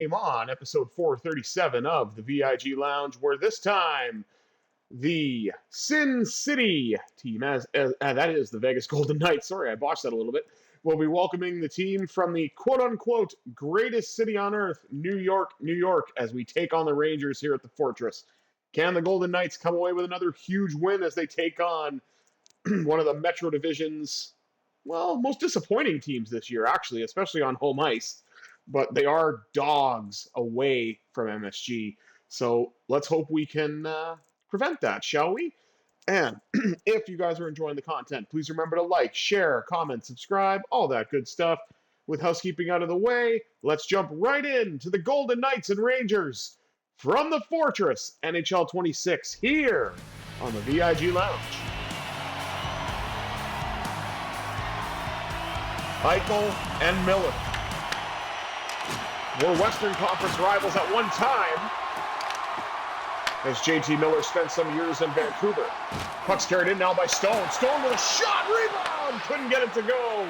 Game on episode 437 of the VIG Lounge, where this time the Sin City team, that is the Vegas Golden Knights, sorry I botched that a little bit, will be welcoming the team from the quote-unquote greatest city on earth, New York, New York, as we take on the Rangers here at the Fortress. Can the Golden Knights come away with another huge win as they take on one of the Metro Division's, well, most disappointing teams this year, actually, especially on home ice? But they are dogs away from MSG. So let's hope we can prevent that, shall we? And if you guys are enjoying the content, please remember to like, share, comment, subscribe, all that good stuff. With housekeeping out of the way, let's jump right into the Golden Knights and Rangers from the Fortress, NHL 26, here on the VIG Lounge. Eichel and Miller were Western Conference rivals at one time, as JT Miller spent some years in Vancouver. Puck's carried in now by Stone. Stone with a shot, rebound, couldn't get it to go.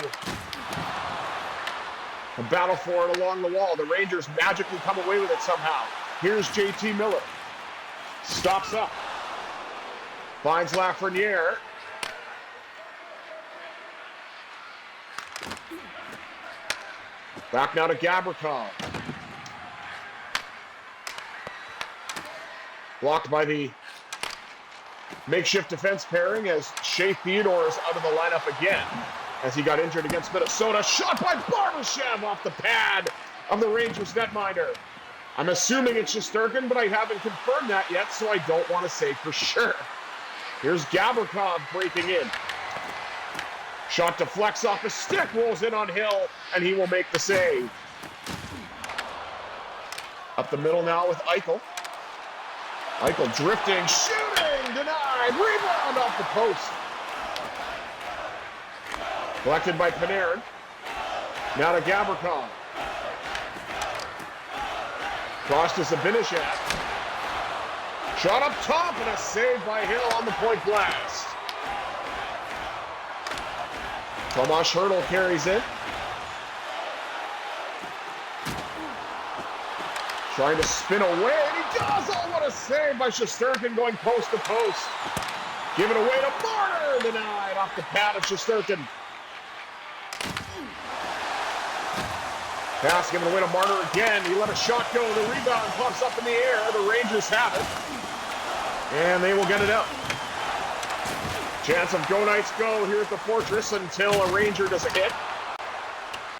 A battle for it along the wall. The Rangers magically come away with it somehow. Here's JT Miller. Stops up. Finds Lafreniere. Back now to Gavrikov. Blocked by the makeshift defense pairing as Shea Theodore is out of the lineup again as he got injured against Minnesota. Shot by Barbashev off the pad of the Rangers netminder. I'm assuming it's Shesterkin, but I haven't confirmed that yet, so I don't want to say for sure. Here's Gavrikov breaking in. Shot deflects off a stick, rolls in on Hill, and he will make the save. Up the middle now with Eichel. Eichel drifting, shooting, denied, rebound off the post. Collected by Panarin. Now to Gavrikov. Cross to Zibanejad. Shot up top and a save by Hill on the point blast. Tomas Hertl carries in. Trying to spin away, and he does! Oh, what a save by Shesterkin going post to post. Give it away to Marner, denied off the pad of Shesterkin. Pass given away to Marner again. He let a shot go. The rebound pops up in the air. The Rangers have it. And they will get it out. Chance of Go Knights go here at the Fortress until a Ranger does a hit.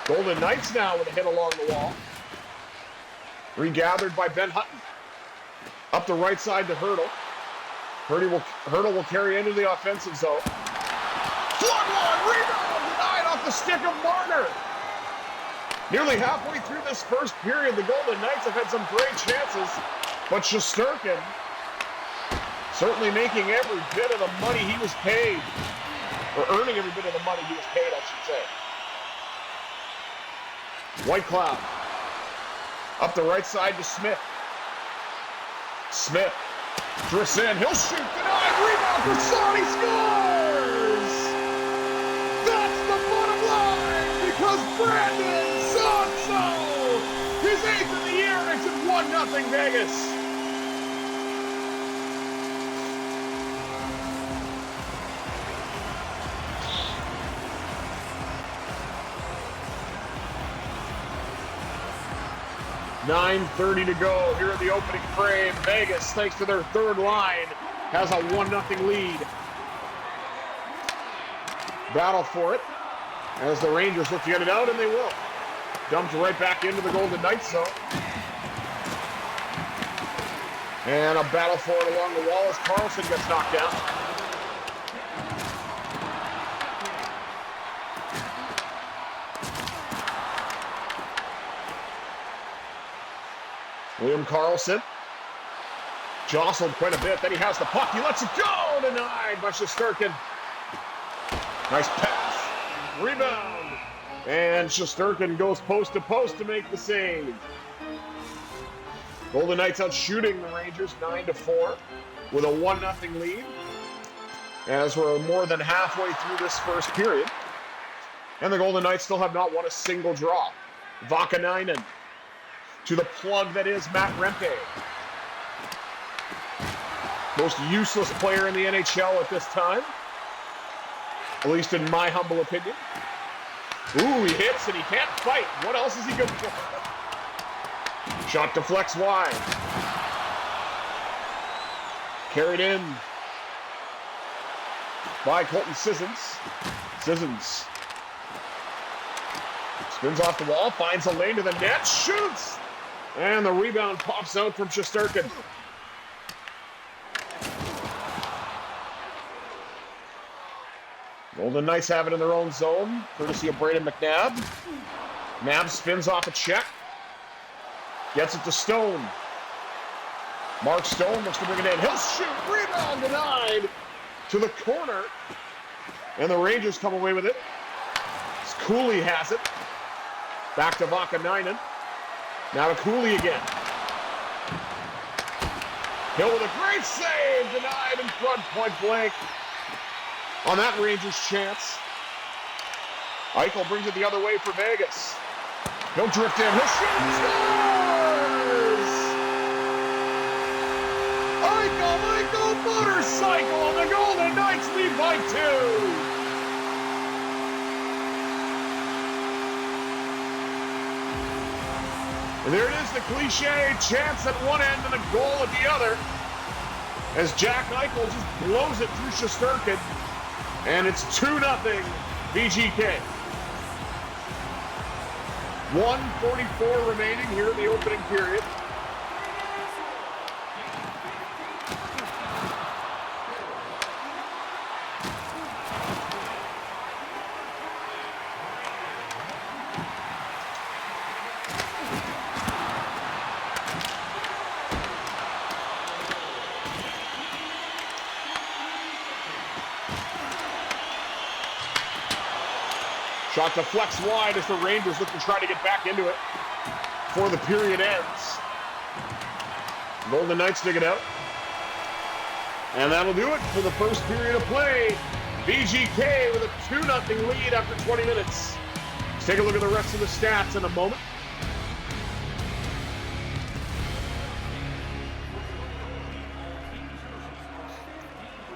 Golden Knights now with a hit along the wall. Regathered by Ben Hutton. Up the right side to Hertl. Hertl will carry into the offensive zone. Flood one, rebound, denied off the stick of Marner. Nearly halfway through this first period, the Golden Knights have had some great chances, but Shesterkin certainly making every bit of the money he was paid, or earning every bit of the money he was paid, I should say. Whitecloud. Up the right side to Smith. Smith drifts in. He'll shoot. Denied. Rebound for Son. He scores! That's the bottom line because Brandon Saad, his 8th of the year, makes it 1-0 Vegas. .9:30 to go here in the opening frame. Vegas, thanks to their third line, has a 1-0 lead. Battle for it as the Rangers look to get it out, and they will. Dumped right back into the Golden Knights zone. And a battle for it along the wall as Carlson gets knocked down. William Karlsson jostled quite a bit. Then he has the puck. He lets it go. Denied by Shesterkin. Nice pass. Rebound. And Shesterkin goes post to post to make the save. Golden Knights out shooting the Rangers 9-4 with a 1-0 lead. As we're more than halfway through this first period. And the Golden Knights still have not won a single draw. Vakanainen to the plug that is Matt Rempe. Most useless player in the NHL at this time. At least in my humble opinion. Ooh, he hits and he can't fight. What else is he good for? Shot deflects wide. Carried in by Colton Sissons. Sissons spins off the wall, finds a lane to the net, shoots! And the rebound pops out from Shesterkin. Golden Knights have it in their own zone, courtesy of Braden McNabb. Nab spins off a check. Gets it to Stone. Mark Stone looks to bring it in. He'll shoot. Rebound denied to the corner. And the Rangers come away with it. Cooley has it. Back to Vakanainen. Now to Cooley again. Hill with a great save. Denied in front, point blank. On that Rangers chance. Eichel brings it the other way for Vegas. He'll drift in. He'll shoot. Scores! Eichel motorcycle, and the Golden Knights lead by 2. And there it is, the cliche chance at one end and a goal at the other. As Jack Eichel just blows it through Shesterkin. And it's 2-0 VGK. 1:44 remaining here in the opening period. Shot deflects wide as the Rangers look to try to get back into it before the period ends. Golden Knights dig it out. And that'll do it for the first period of play. VGK with a 2-0 lead after 20 minutes. Let's take a look at the rest of the stats in a moment.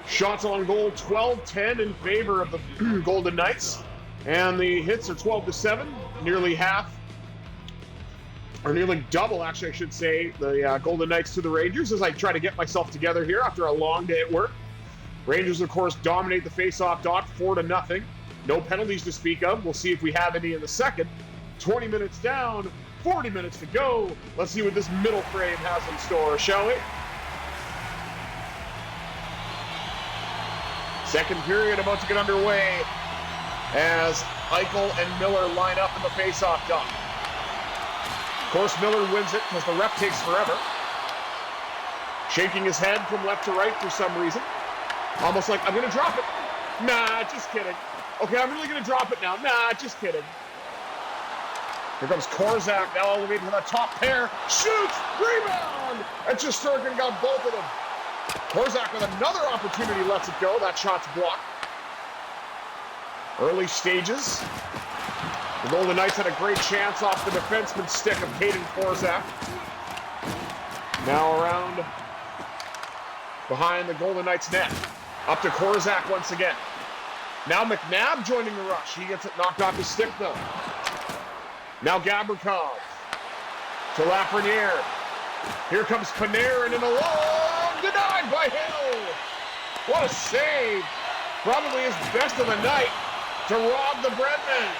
Shots on goal, 12-10 in favor of the Golden Knights. And the hits are 12-7, nearly half, or nearly double, actually, I should say, the Golden Knights to the Rangers as I try to get myself together here after a long day at work. Rangers, of course, dominate the face-off dot 4-0. No penalties to speak of. We'll see if we have any in the second. 20 minutes down, 40 minutes to go. Let's see what this middle frame has in store, shall we? Second period about to get underway as Eichel and Miller line up in the face-off dot. Of course, Miller wins it because the ref takes forever. Shaking his head from left to right for some reason. Almost like, I'm going to drop it. Nah, just kidding. Okay, I'm really going to drop it now. Nah, just kidding. Here comes Korzak, now elevated to the top pair. Shoots! Rebound! And Shesterkin got both of them. Korzak with another opportunity lets it go. That shot's blocked. Early stages. The Golden Knights had a great chance off the defenseman's stick of Caden Korzak. Now around behind the Golden Knights net. Up to Korzak once again. Now McNabb joining the rush. He gets it knocked off his stick though. Now Gavrikov to Lafreniere. Here comes Panarin in a long, denied by Hill. What a save. Probably his best of the night to rob the Breadman.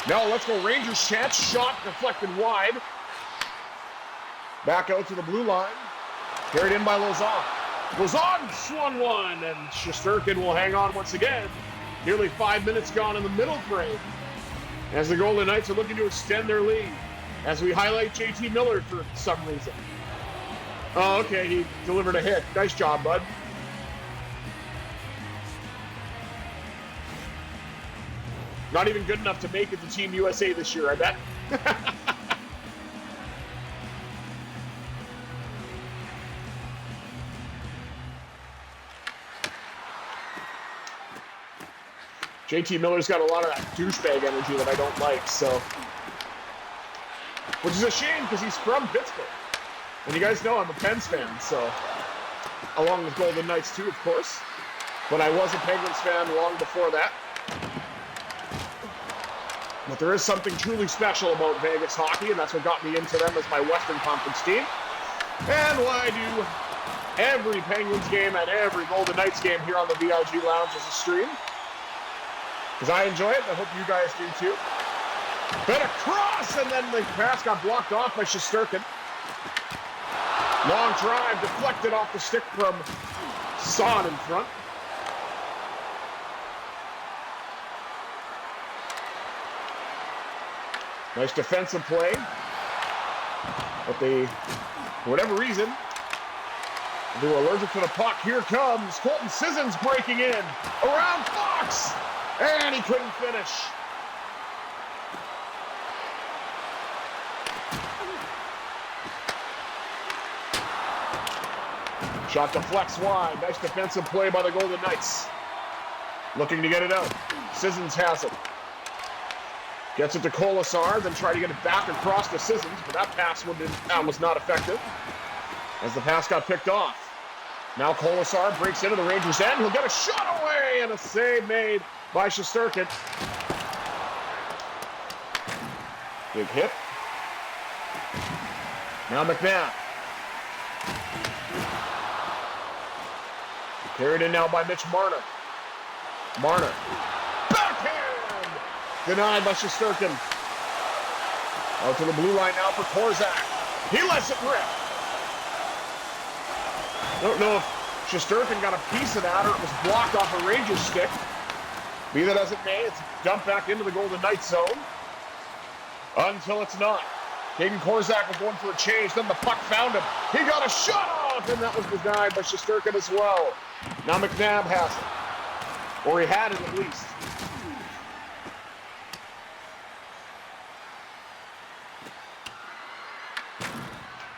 Now let's go Rangers chance. Shot deflected wide. Back out to the blue line. Carried in by Lauzon. Lauzon swung one, and Shesterkin will hang on once again. Nearly 5 minutes gone in the middle frame as the Golden Knights are looking to extend their lead. As we highlight JT Miller for some reason. Oh, okay, he delivered a hit. Nice job, bud. Not even good enough to make it to Team USA this year, I bet. JT Miller's got a lot of that douchebag energy that I don't like, so which is a shame because he's from Pittsburgh. And you guys know I'm a Pens fan, so along with Golden Knights too, of course. But I was a Penguins fan long before that. But there is something truly special about Vegas hockey, and that's what got me into them as my Western Conference team. And what I do every Penguins game and every Golden Knights game here on the VIG Lounge is a stream. Because I enjoy it, and I hope you guys do too. But a cross, and then the pass got blocked off by Shesterkin. Long drive, deflected off the stick from Son in front. Nice defensive play. But they, for whatever reason, they were allergic to the puck. Here comes Colton Sissons breaking in. Around Fox! And he couldn't finish. Shot deflects wide. Nice defensive play by the Golden Knights. Looking to get it out. Sissons has it. Gets it to Kolasar, then try to get it back across to Sissons, but that pass was not effective as the pass got picked off. Now Kolasar breaks into the Rangers' end. He'll get a shot away and a save made by Shesterkin. Big hit. Now McNabb. Carried in now by Mitch Marner. Marner. Backhand! Denied by Shesterkin. Out to the blue line now for Korzak. He lets it rip. Don't know if Shesterkin got a piece of that or it was blocked off a Rangers stick. Be that as it may, it's dumped back into the Golden Knights zone. Until it's not. Caden Korzak was going for a change, then the puck found him. He got a shot off, and that was denied by Shesterkin as well. Now McNabb has it. Or he had it at least.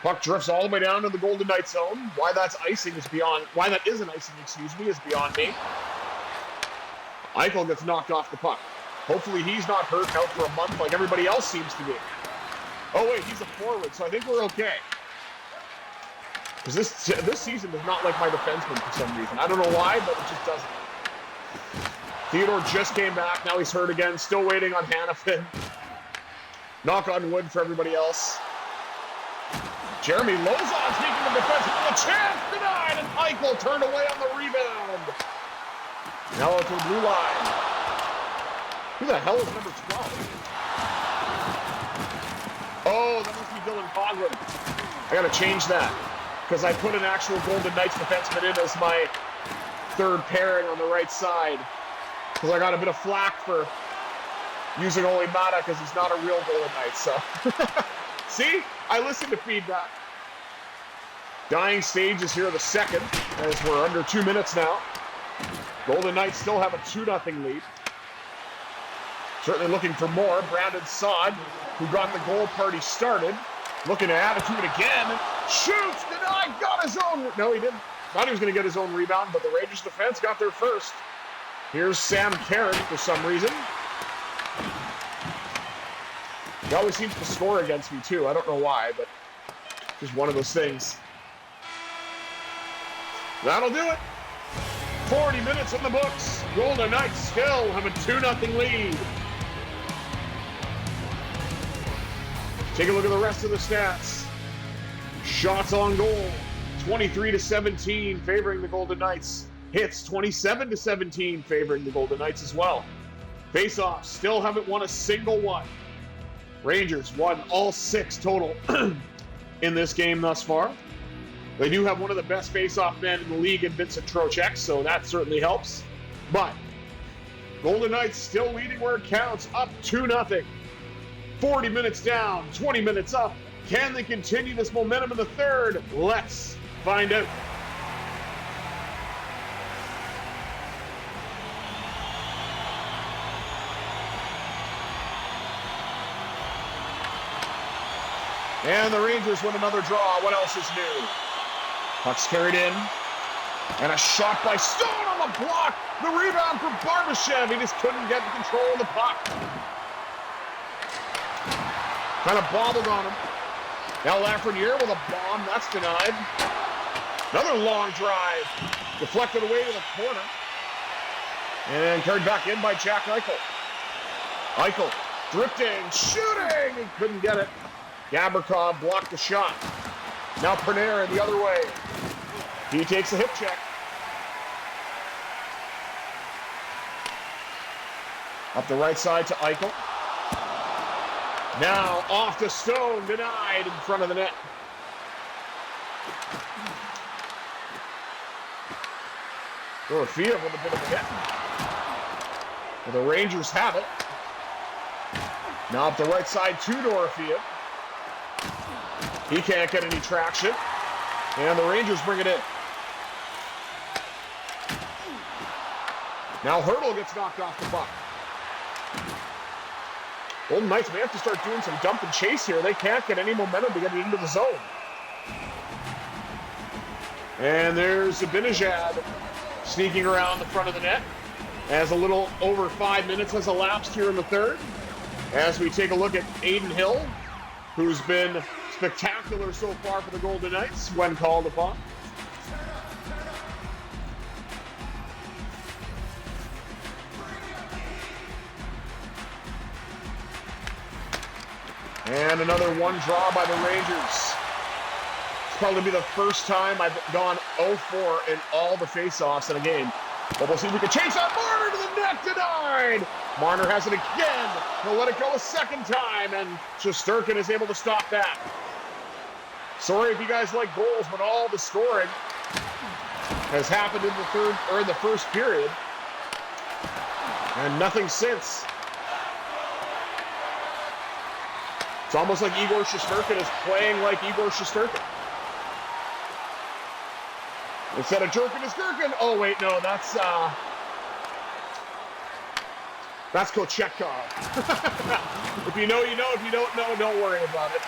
Puck drifts all the way down to the Golden Knights zone. Why that isn't icing, is beyond me. Eichel gets knocked off the puck. Hopefully he's not hurt out for a month like everybody else seems to be. Oh wait, he's a forward, so I think we're okay. Because this season does not like my defenseman for some reason. I don't know why, but it just doesn't. Theodore just came back. Now he's hurt again. Still waiting on Hanifin. Knock on wood for everybody else. Jeremy Lauzon, speaking of defense, a chance denied, and Eichel turned away on the rebound. Now out to the blue line. Who the hell is number 12? Oh, that must be Dylan Coghlan. I got to change that because I put an actual Golden Knights defenseman in as my third pairing on the right side because I got a bit of flack for using only Mata because he's not a real Golden Knight. So, see, I listened to feedback. Dying stages here the second as we're under 2 minutes now. Golden Knights still have a 2-0 lead. Certainly looking for more. Brandon Saad, who got the goal party started, looking to add it to it again. Shoots, denied, got his own. No, he didn't. Thought he was going to get his own rebound, but the Rangers defense got there first. Here's Sam Carron for some reason. He always seems to score against me, too. I don't know why, but just one of those things. That'll do it. 40 minutes in the books. Golden Knights still have a 2-0 lead. Take a look at the rest of the stats. Shots on goal, 23-17, favoring the Golden Knights. Hits, 27-17, favoring the Golden Knights as well. Face-offs, still haven't won a single one. Rangers won all 6 total in this game thus far. They do have one of the best face-off men in the league in Vincent Trocheck, so that certainly helps. But Golden Knights still leading where it counts, up 2-0. 40 minutes down, 20 minutes up. Can they continue this momentum in the third? Let's find out. And the Rangers win another draw. What else is new? Puck's carried in. And a shot by Stone on the block. The rebound from Barbashev. He just couldn't get control of the puck. Kind of bobbled on him. Now Lafreniere with a bomb. That's denied. Another long drive. Deflected away to the corner. And carried back in by Jack Eichel. Eichel drifting, shooting. He couldn't get it. Gavrikov blocked the shot. Now Panarin the other way. He takes a hip check. Up the right side to Eichel. Now off to Stone, denied in front of the net. Dorofeev with a bit of a hit. Well, the Rangers have it. Now up the right side to Dorofeev. He can't get any traction. And the Rangers bring it in. Now Hurdle gets knocked off the puck. Golden Knights may have to start doing some dump and chase here. They can't get any momentum to get into the zone. And there's Zibanejad sneaking around the front of the net as a little over 5 minutes has elapsed here in the third. As we take a look at Aiden Hill, who's been spectacular so far for the Golden Knights when called upon. And another one draw by the Rangers. It's probably be the first time I've gone 0-4 in all the faceoffs in a game. But we'll see if we can chase out Marner to the net, denied. Marner has it again. He'll let it go a second time, and Shesterkin is able to stop that. Sorry if you guys like goals, but all the scoring has happened in the third or in the first period, and nothing since. It's almost like Igor Shesterkin is playing like Igor Shesterkin. Instead of jerking his gherkin. Oh wait, no, that's Kochetkov. If you know, you know. If you don't know, don't worry about it.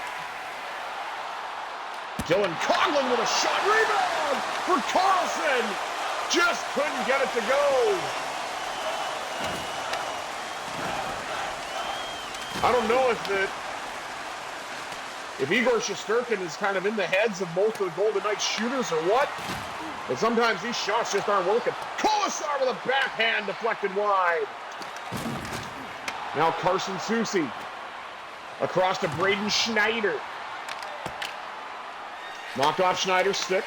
Dylan Coghlan with a shot rebound for Carlson. Just couldn't get it to go. I don't know if Igor Shesterkin is kind of in the heads of most of the Golden Knights shooters or what. But sometimes these shots just aren't working. Kolesar with a backhand deflected wide. Now Carson Soucy across to Braden Schneider. Knocked off Schneider's stick.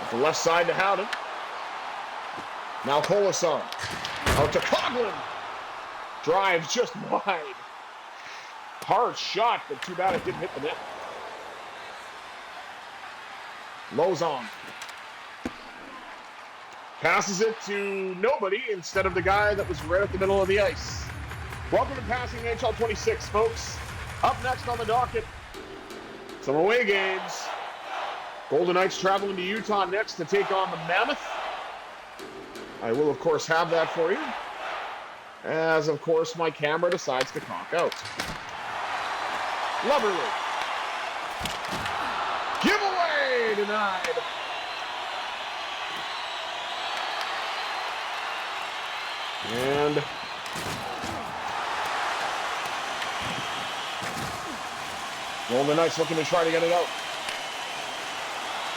At the left side to Howden. Now Kolesar. Out to Coghlan. Drives just wide. Hard shot, but too bad it didn't hit the net. Lozon. Passes it to nobody instead of the guy that was right at the middle of the ice. Welcome to Passing NHL 26, folks. Up next on the docket, some away games. Golden Knights traveling to Utah next to take on the Mammoth. I will, of course, have that for you. As, of course, my camera decides to conk out. Loverly. Giveaway denied. And Golden Knights looking to try to get it out.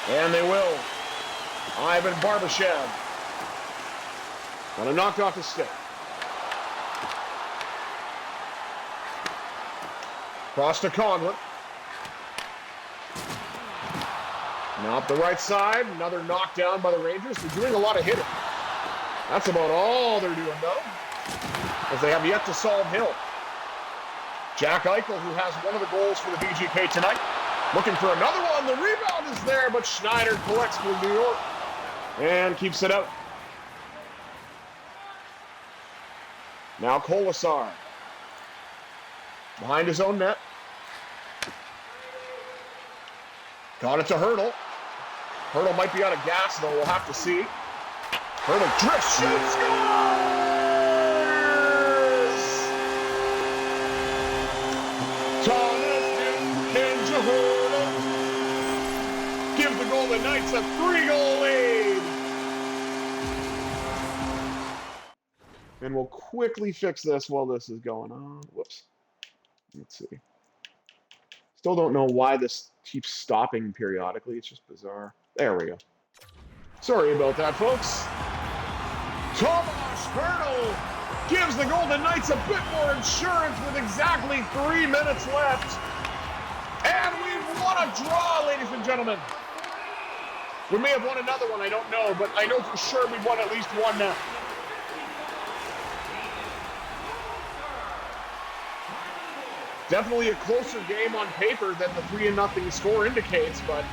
And they will. Ivan Barbashev. Got to knock off the stick. Cross to Conlon. Now up the right side. Another knockdown by the Rangers. They're doing a lot of hitting. That's about all they're doing, though, as they have yet to solve Hill. Jack Eichel, who has one of the goals for the VGK tonight, looking for another one. The rebound is there, but Schneider collects for New York and keeps it out. Now Kolesar. Behind his own net. Got it to Hurdle. Hurdle might be out of gas, though. We'll have to see. Hurdle drifts, shoots, scores! Thomas Kinja Hurdle gives the Golden Knights a 3-goal lead. And we'll quickly fix this while this is going on. Whoops. Let's see. Still don't know why this keeps stopping periodically. It's just bizarre. There we go. Sorry about that, folks. Tomas Hertl gives the Golden Knights a bit more insurance with exactly 3 minutes left. And we've won a draw, ladies and gentlemen. We may have won another one, I don't know, but I know for sure we've won at least one now. Definitely a closer game on paper than the 3-0 score indicates, but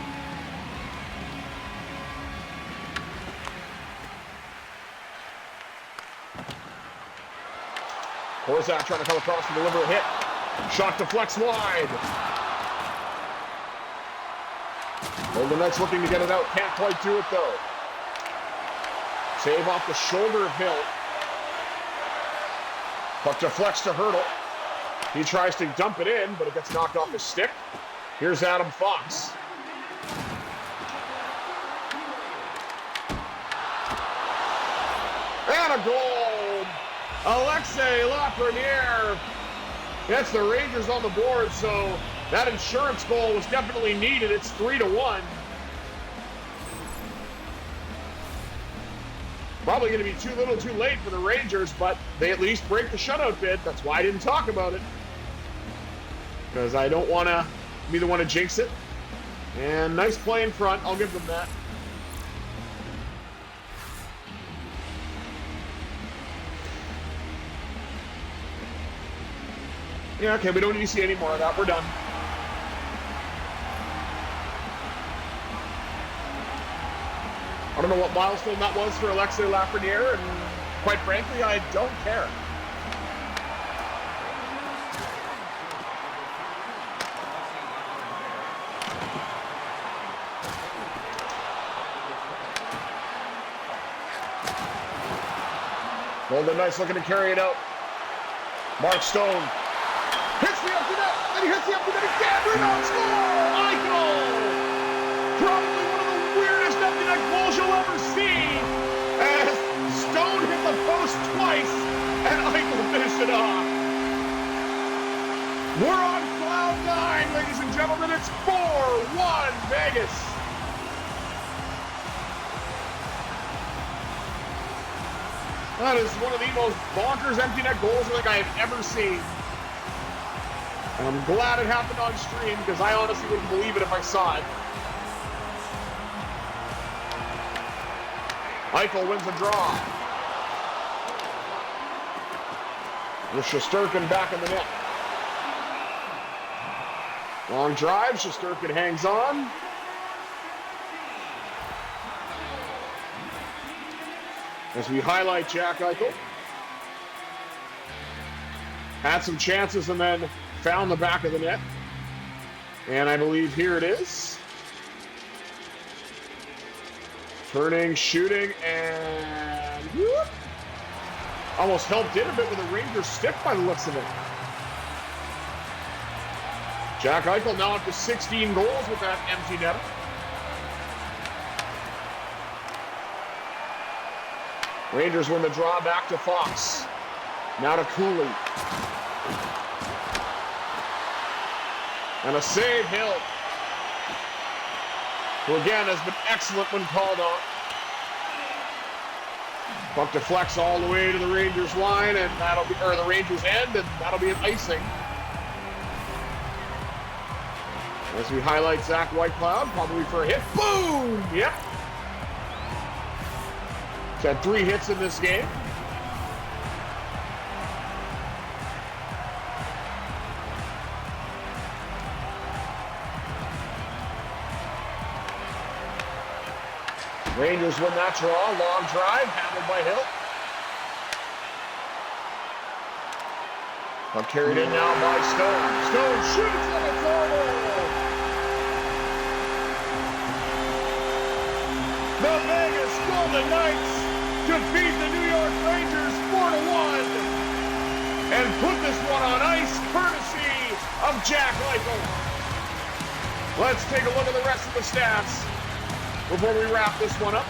Korczak trying to come across to deliver a hit. Shot deflects wide. Golden Knights looking to get it out. Can't quite do it, though. Save off the shoulder of Hill. Puck deflects to Hertl. He tries to dump it in, but it gets knocked off his stick. Here's Adam Fox. And a goal! Alexei Lafreniere gets the Rangers on the board, so that insurance goal was definitely needed. It's 3-1. Probably going to be too little too late for the Rangers, but they at least break the shutout bid. That's why I didn't talk about it. Because I don't want to be the one to jinx it. And nice play in front. I'll give them that. Yeah, okay, we don't need to see any more of that. We're done. I don't know what milestone that was for Alexei Lafreniere, and quite frankly, I don't care. Golden Knights looking to carry it out. Mark Stone hits the empty net, then he hits the empty net again. Rebound score! Eichel! Probably one of the weirdest empty net goals you'll ever see, as Stone hit the post twice and Eichel finished it off. We're on cloud 9, ladies and gentlemen. It's 4-1 Vegas. That is one of the most bonkers empty net goals I think I have ever seen. And I'm glad it happened on stream, because I honestly wouldn't believe it if I saw it. Eichel wins the draw. With Shesterkin back in the net. Long drive, Shesterkin hangs on. As we highlight Jack Eichel. Had some chances and then found the back of the net. And I believe here it is. Turning, shooting, and whoop. Almost helped in a bit with a Rangers stick by the looks of it. Jack Eichel now up to 16 goals with that empty net. Rangers win the draw back to Fox. Now to Cooley. And a save, Hill, who again has been excellent when called on. Puck deflects all the way to the Rangers line, and that'll be, or the Rangers end, and that'll be an icing. As we highlight Zach Whitecloud, probably for a hit. Boom! Yep. He's had 3 hits in this game. Rangers win that draw. Long drive, handled by Hill. Puck carried in now by Stone. Stone shoots, and it's over! The Vegas Golden Knights defeat the New York Rangers 4-1 and put this one on ice courtesy of Jack Eichel. Let's take a look at the rest of the stats before we wrap this one up.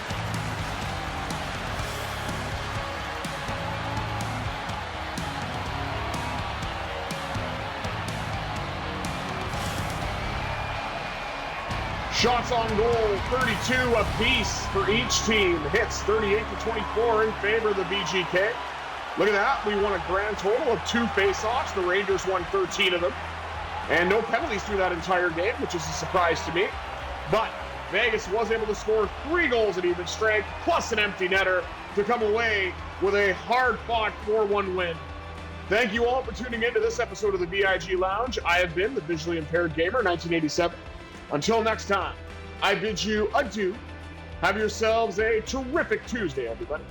Shots on goal, 32 apiece for each team. Hits 38-24 in favor of the VGK. Look at that. We won a grand total of 2 face-offs. The Rangers won 13 of them. And no penalties through that entire game, which is a surprise to me. But Vegas was able to score 3 goals at even strength, plus an empty netter, to come away with a hard-fought 4-1 win. Thank you all for tuning in to this episode of the VIG Lounge. I have been the Visually Impaired Gamer, 1987. Until next time, I bid you adieu. Have yourselves a terrific Tuesday, everybody.